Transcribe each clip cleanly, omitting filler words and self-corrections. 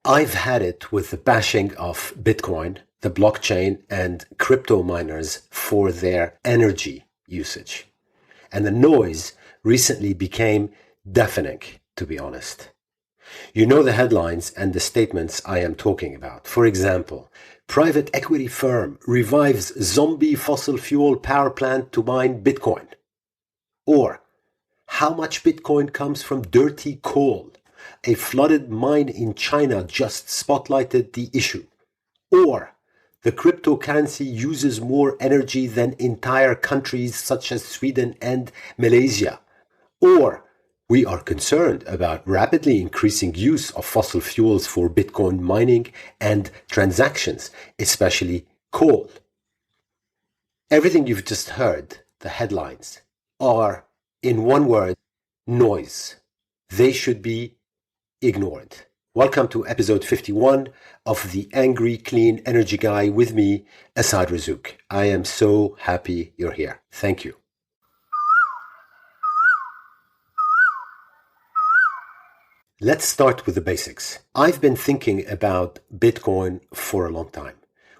I've had it with the bashing of Bitcoin, the blockchain, and crypto miners for their energy usage. And the noise recently became deafening, to be honest. You know the headlines and the statements I am talking about. For example, private equity firm revives zombie fossil fuel power plant to mine Bitcoin. Or, how much Bitcoin comes from dirty coal? A flooded mine in China just spotlighted the issue. Or, the cryptocurrency uses more energy than entire countries such as Sweden and Malaysia. Or, we are concerned about rapidly increasing use of fossil fuels for Bitcoin mining and transactions, especially coal. Everything you've just heard, the headlines, are, in one word, noise. They should be ignored. Welcome to episode 51 of The Angry Clean Energy Guy with me, Asad Razzouk. I am so happy you're here. Thank you. Let's start with the basics. I've been thinking about Bitcoin for a long time.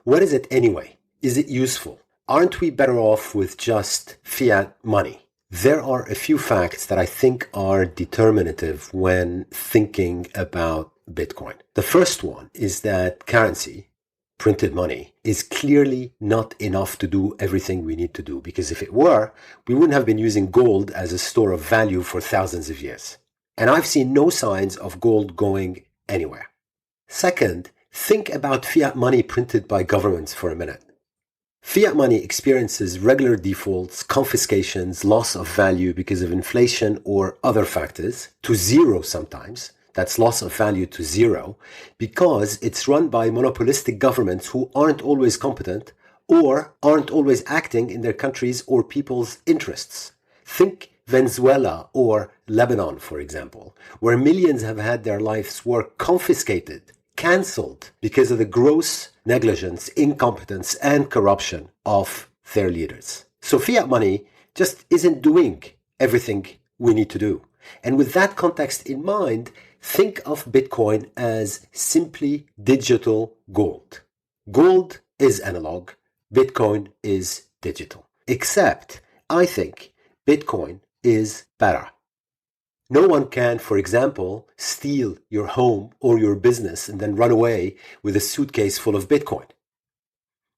What is it anyway? Is it useful? Aren't we better off with just fiat money? There are a few facts that I think are determinative when thinking about Bitcoin. The first one is that currency, printed money, is clearly not enough to do everything we need to do, because if it were, we wouldn't have been using gold as a store of value for thousands of years. And I've seen no signs of gold going anywhere. Second, think about fiat money printed by governments for a minute. Fiat money experiences regular defaults, confiscations, loss of value because of inflation or other factors, to zero sometimes. That's loss of value to zero, because it's run by monopolistic governments who aren't always competent or aren't always acting in their countries' or people's interests. Think Venezuela or Lebanon, for example, where millions have had their life's work confiscated, cancelled because of the gross negligence, incompetence, and corruption of their leaders. So fiat money just isn't doing everything we need to do. And with that context in mind, think of Bitcoin as simply digital gold. Gold is analog, Bitcoin is digital. Except, I think, Bitcoin is better. No one can, for example, steal your home or your business and then run away with a suitcase full of Bitcoin.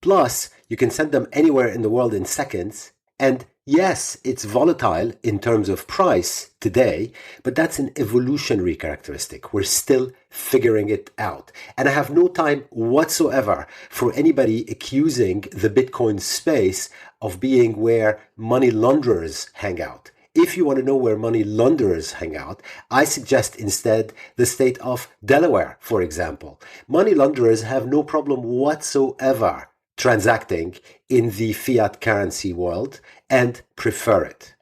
Plus, you can send them anywhere in the world in seconds. And yes, it's volatile in terms of price today, but that's an evolutionary characteristic. We're still figuring it out. And I have no time whatsoever for anybody accusing the Bitcoin space of being where money launderers hang out. If you want to know where money launderers hang out, I suggest instead the state of Delaware, for example. Money launderers have no problem whatsoever transacting in the fiat currency world and prefer it.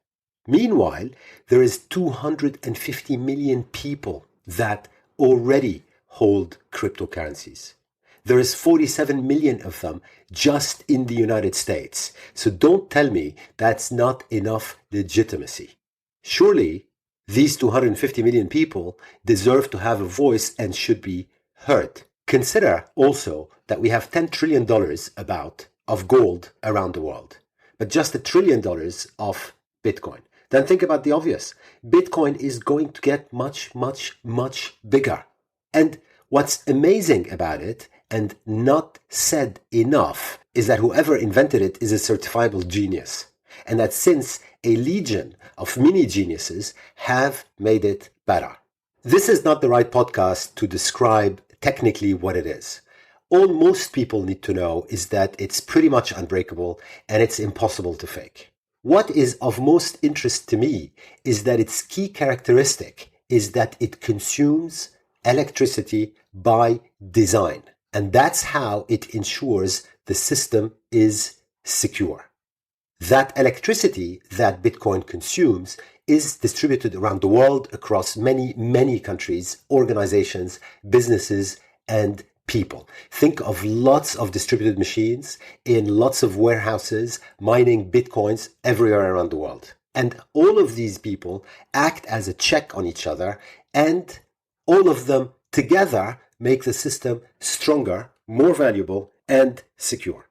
Meanwhile, there is 250 million people that already hold cryptocurrencies. There is 47 million of them just in the United States. So don't tell me that's not enough legitimacy. Surely, these 250 million people deserve to have a voice and should be heard. Consider also that we have $10 trillion of gold around the world, but just $1 trillion of Bitcoin. Then think about the obvious. Bitcoin is going to get much, much, much bigger. And what's amazing about it, and not said enough, is that whoever invented it is a certifiable genius. And that since a legion of mini geniuses have made it better. This is not the right podcast to describe technically what it is. All most people need to know is that it's pretty much unbreakable and it's impossible to fake. What is of most interest to me is that its key characteristic is that it consumes electricity by design. And that's how it ensures the system is secure. That electricity that Bitcoin consumes is distributed around the world across many, many countries, organizations, businesses, and people. Think of lots of distributed machines in lots of warehouses mining Bitcoins everywhere around the world. And all of these people act as a check on each other, and all of them together make the system stronger, more valuable, and secure.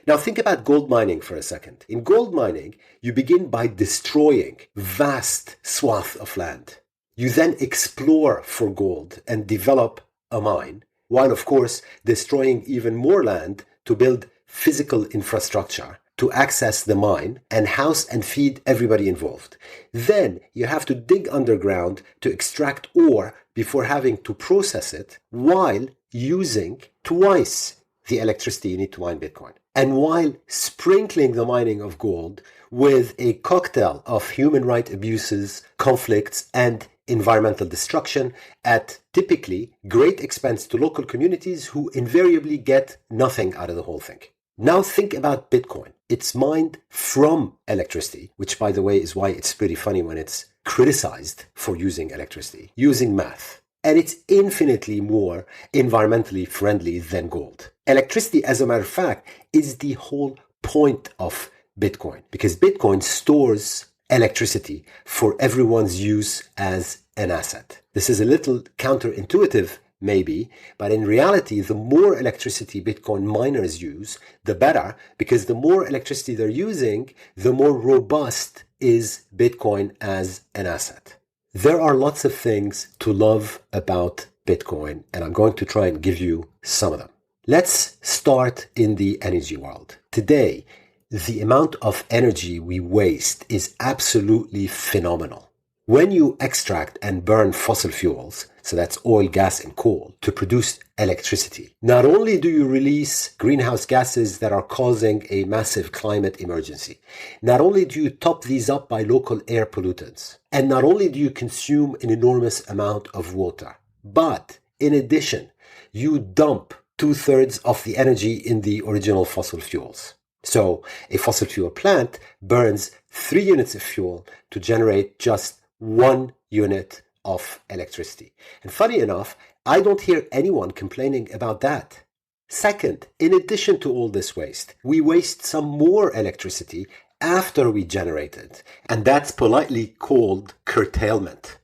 Now think about gold mining for a second. In gold mining, you begin by destroying vast swaths of land. You then explore for gold and develop a mine, while of course destroying even more land to build physical infrastructure to access the mine and house and feed everybody involved. Then you have to dig underground to extract ore before having to process it while using twice the electricity you need to mine Bitcoin. And while sprinkling the mining of gold with a cocktail of human rights abuses, conflicts, and environmental destruction at typically great expense to local communities who invariably get nothing out of the whole thing. Now think about Bitcoin. It's mined from electricity, which by the way is why it's pretty funny when it's criticized for using electricity, using math. And it's infinitely more environmentally friendly than gold. Electricity, as a matter of fact, is the whole point of Bitcoin, because Bitcoin stores electricity for everyone's use as an asset. This is a little counterintuitive, maybe, but in reality, the more electricity Bitcoin miners use, the better, because the more electricity they're using, the more robust is Bitcoin as an asset. There are lots of things to love about Bitcoin, and I'm going to try and give you some of them. Let's start in the energy world. Today, the amount of energy we waste is absolutely phenomenal. When you extract and burn fossil fuels, so that's oil, gas, and coal, to produce electricity, not only do you release greenhouse gases that are causing a massive climate emergency, not only do you top these up by local air pollutants, and not only do you consume an enormous amount of water, but in addition, you dump 2/3 of the energy in the original fossil fuels. So a fossil fuel plant burns 3 units of fuel to generate just 1 unit of electricity. And funny enough, I don't hear anyone complaining about that. Second, in addition to all this waste, we waste some more electricity after we generate it. And that's politely called curtailment.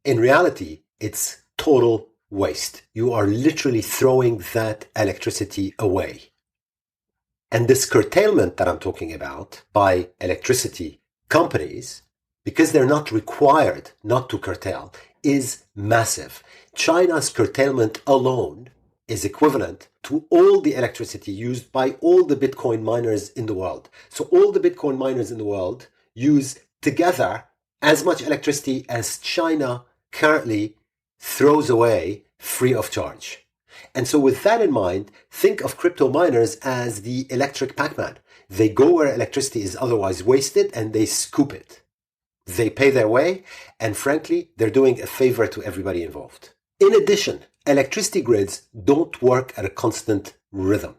In reality, it's total waste. You are literally throwing that electricity away. And this curtailment that I'm talking about by electricity companies, because they're not required not to curtail, is massive. China's curtailment alone is equivalent to all the electricity used by all the Bitcoin miners in the world. So all the Bitcoin miners in the world use together as much electricity as China currently throws away free of charge. And so with that in mind, think of crypto miners as the electric Pac-Man. They go where electricity is otherwise wasted and they scoop it. They pay their way, and frankly, they're doing a favor to everybody involved. In addition, electricity grids don't work at a constant rhythm.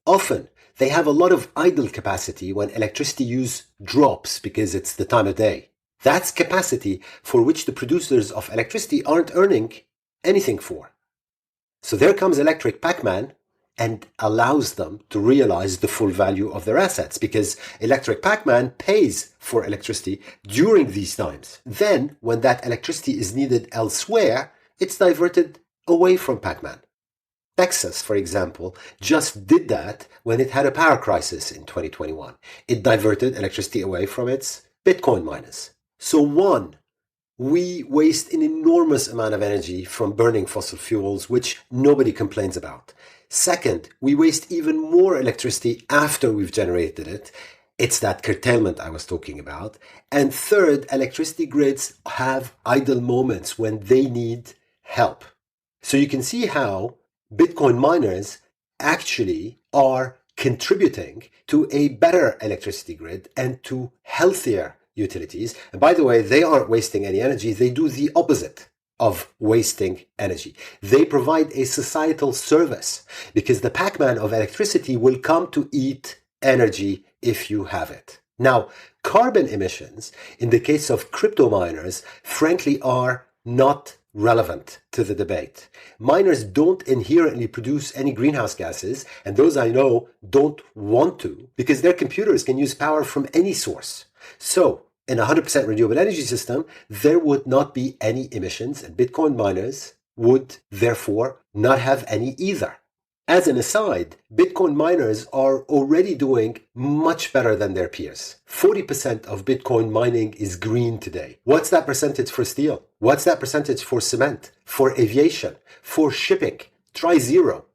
Often, they have a lot of idle capacity when electricity use drops because it's the time of day. That's capacity for which the producers of electricity aren't earning anything for. So there comes electric Pac-Man and allows them to realize the full value of their assets, because electric Pac-Man pays for electricity during these times. Then, when that electricity is needed elsewhere, it's diverted away from Pac-Man. Texas, for example, just did that when it had a power crisis in 2021. It diverted electricity away from its Bitcoin miners. So one, we waste an enormous amount of energy from burning fossil fuels, which nobody complains about. Second, we waste even more electricity after we've generated it. It's that curtailment I was talking about. And third, electricity grids have idle moments when they need help. So you can see how Bitcoin miners actually are contributing to a better electricity grid and to healthier utilities. And by the way, they aren't wasting any energy. They do the opposite of wasting energy. They provide a societal service, because the Pac-Man of electricity will come to eat energy if you have it. Now, carbon emissions, in the case of crypto miners, frankly are not relevant to the debate. Miners don't inherently produce any greenhouse gases, and those I know don't want to, because their computers can use power from any source. So, in a 100% renewable energy system, there would not be any emissions, and Bitcoin miners would therefore not have any either. As an aside, Bitcoin miners are already doing much better than their peers. 40% of Bitcoin mining is green today. What's that percentage for steel? What's that percentage for cement, for aviation, for shipping? Try zero.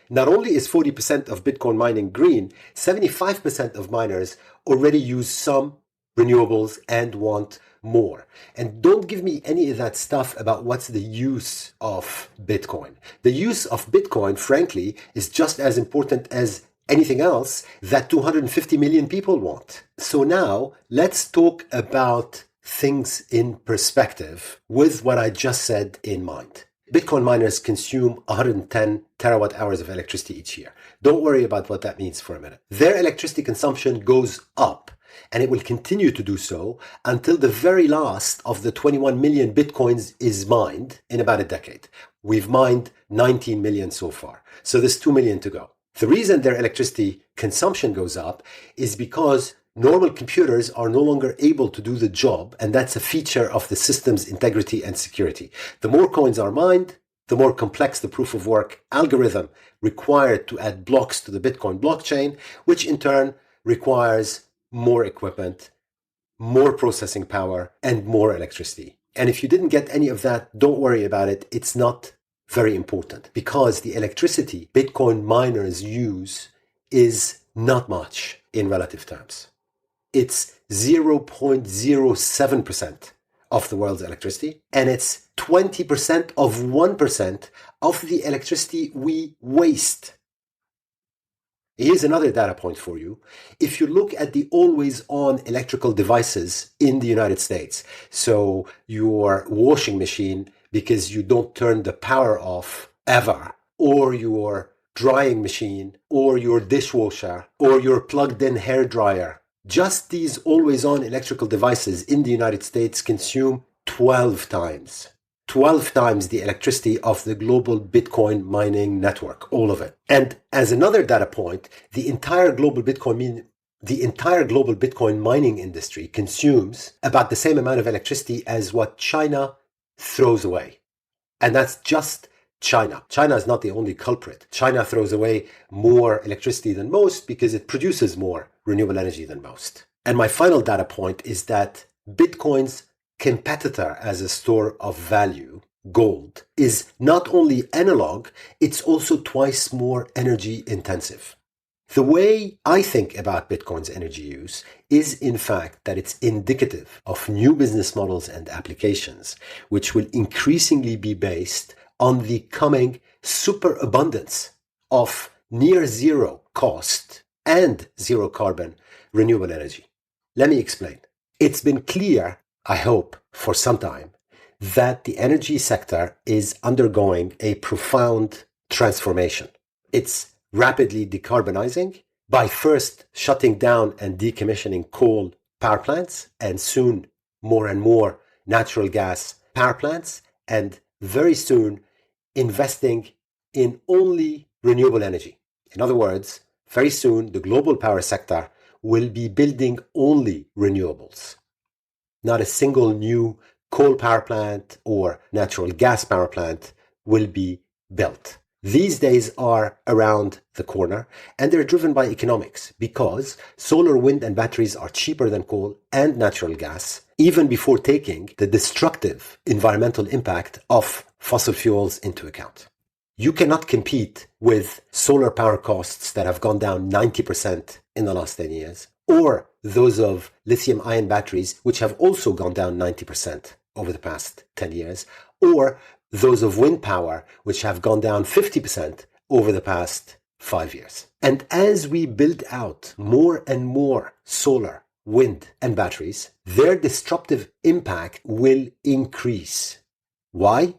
Not only is 40% of Bitcoin mining green, 75% of miners already use some renewables and want more. And don't give me any of that stuff about what's the use of Bitcoin. The use of Bitcoin, frankly, is just as important as anything else that 250 million people want. So now let's talk about things in perspective with what I just said in mind. Bitcoin miners consume 110 terawatt hours of electricity each year. Don't worry about what that means for a minute. Their electricity consumption goes up, and it will continue to do so until the very last of the 21 million Bitcoins is mined in about a decade. We've mined 19 million so far, so there's 2 million to go. The reason their electricity consumption goes up is because normal computers are no longer able to do the job, and that's a feature of the system's integrity and security. The more coins are mined, the more complex the proof of work algorithm required to add blocks to the Bitcoin blockchain, which in turn requires more equipment, more processing power, and more electricity. And if you didn't get any of that, don't worry about it. It's not very important because the electricity Bitcoin miners use is not much in relative terms. It's 0.07% of the world's electricity, and it's 20% of 1% of the electricity we waste. Here's another data point for you. If you look at the always-on electrical devices in the United States, so your washing machine because you don't turn the power off ever, or your drying machine, or your dishwasher, or your plugged-in hairdryer, just these always-on electrical devices in the United States consume 12 times the electricity of the global Bitcoin mining network, all of it. And as another data point, the entire global Bitcoin mining industry consumes about the same amount of electricity as what China throws away. And that's just China. China is not the only culprit. China throws away more electricity than most because it produces more renewable energy than most. And my final data point is that Bitcoin's competitor as a store of value, gold, is not only analog, it's also twice more energy intensive. The way I think about Bitcoin's energy use is in fact that it's indicative of new business models and applications, which will increasingly be based on the coming superabundance of near zero cost and zero carbon renewable energy. Let me explain. It's been clear, I hope, for some time, that the energy sector is undergoing a profound transformation. It's rapidly decarbonizing by first shutting down and decommissioning coal power plants, and soon more and more natural gas power plants, and very soon investing in only renewable energy. In other words, very soon the global power sector will be building only renewables. Not a single new coal power plant or natural gas power plant will be built. These days are around the corner, and they're driven by economics because solar, wind, and batteries are cheaper than coal and natural gas, even before taking the destructive environmental impact of fossil fuels into account. You cannot compete with solar power costs that have gone down 90% in the last 10 years, or those of lithium-ion batteries, which have also gone down 90% over the past 10 years, or those of wind power, which have gone down 50% over the past 5 years. And as we build out more and more solar, wind, and batteries, their disruptive impact will increase. Why?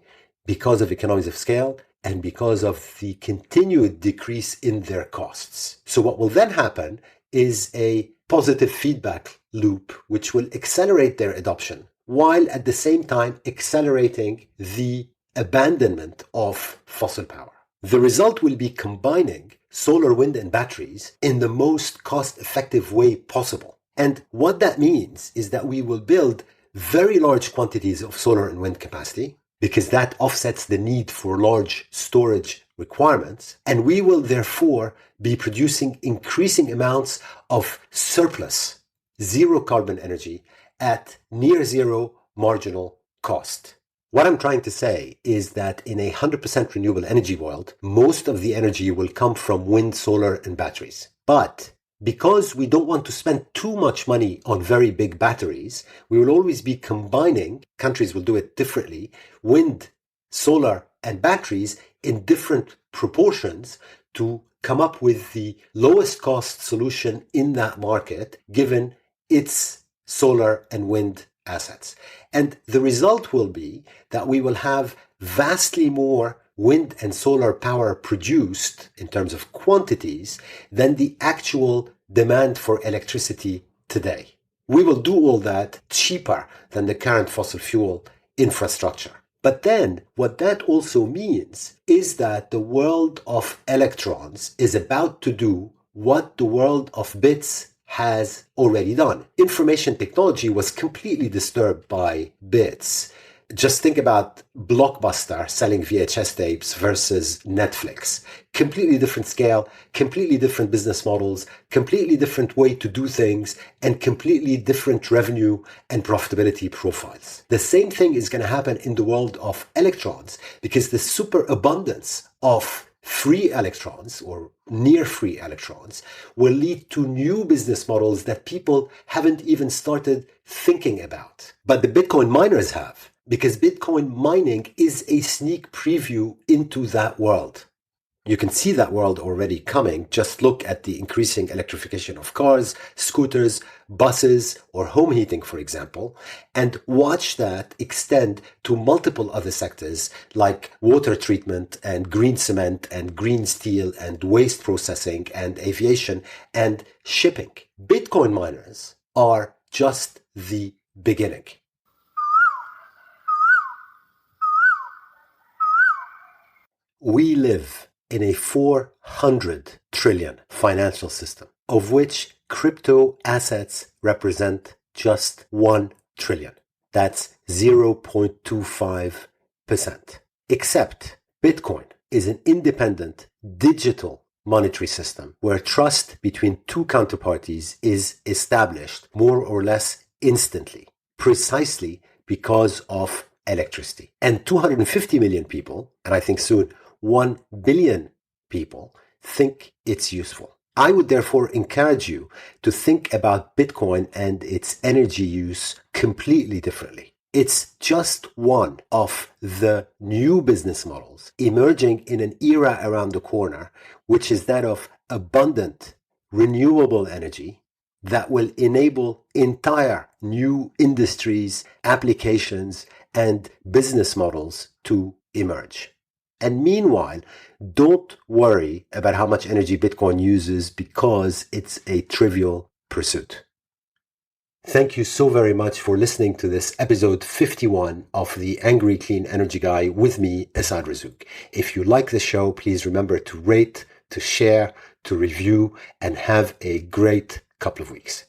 Because of economies of scale and because of the continued decrease in their costs. So what will then happen is a positive feedback loop, which will accelerate their adoption, while at the same time accelerating the abandonment of fossil power. The result will be combining solar, wind, and batteries in the most cost-effective way possible. And what that means is that we will build very large quantities of solar and wind capacity because that offsets the need for large storage requirements. And we will therefore be producing increasing amounts of surplus, zero carbon energy at near zero marginal cost. What I'm trying to say is that in a 100% renewable energy world, most of the energy will come from wind, solar, and batteries. But because we don't want to spend too much money on very big batteries, we will always be combining, countries will do it differently, wind, solar, and batteries in different proportions to come up with the lowest cost solution in that market, given its solar and wind assets. And the result will be that we will have vastly more wind and solar power produced in terms of quantities than the actual demand for electricity today. We will do all that cheaper than the current fossil fuel infrastructure. But then what that also means is that the world of electrons is about to do what the world of bits has already done. Information technology was completely disturbed by bits. Just think about Blockbuster selling VHS tapes versus Netflix. Completely different scale, completely different business models, completely different way to do things, and completely different revenue and profitability profiles. The same thing is going to happen in the world of electrons, because the superabundance of free electrons or near free electrons will lead to new business models that people haven't even started thinking about. But the Bitcoin miners have, because Bitcoin mining is a sneak preview into that world. You can see that world already coming. Just look at the increasing electrification of cars, scooters, buses, or home heating, for example, and watch that extend to multiple other sectors like water treatment and green cement and green steel and waste processing and aviation and shipping. Bitcoin miners are just the beginning. We live in a 400 trillion financial system, of which crypto assets represent just 1 trillion. That's 0.25%. Except Bitcoin is an independent digital monetary system where trust between two counterparties is established more or less instantly, precisely because of electricity. And 250 million people, and I think soon 1 billion people, think it's useful. I would therefore encourage you to think about Bitcoin and its energy use completely differently. It's just one of the new business models emerging in an era around the corner, which is that of abundant renewable energy that will enable entire new industries, applications, and business models to emerge. And meanwhile, don't worry about how much energy Bitcoin uses because it's a trivial pursuit. Thank you so very much for listening to this episode 51 of the Angry Clean Energy Guy with me, Asad Razzouk. If you like the show, please remember to rate, to share, to review, and have a great couple of weeks.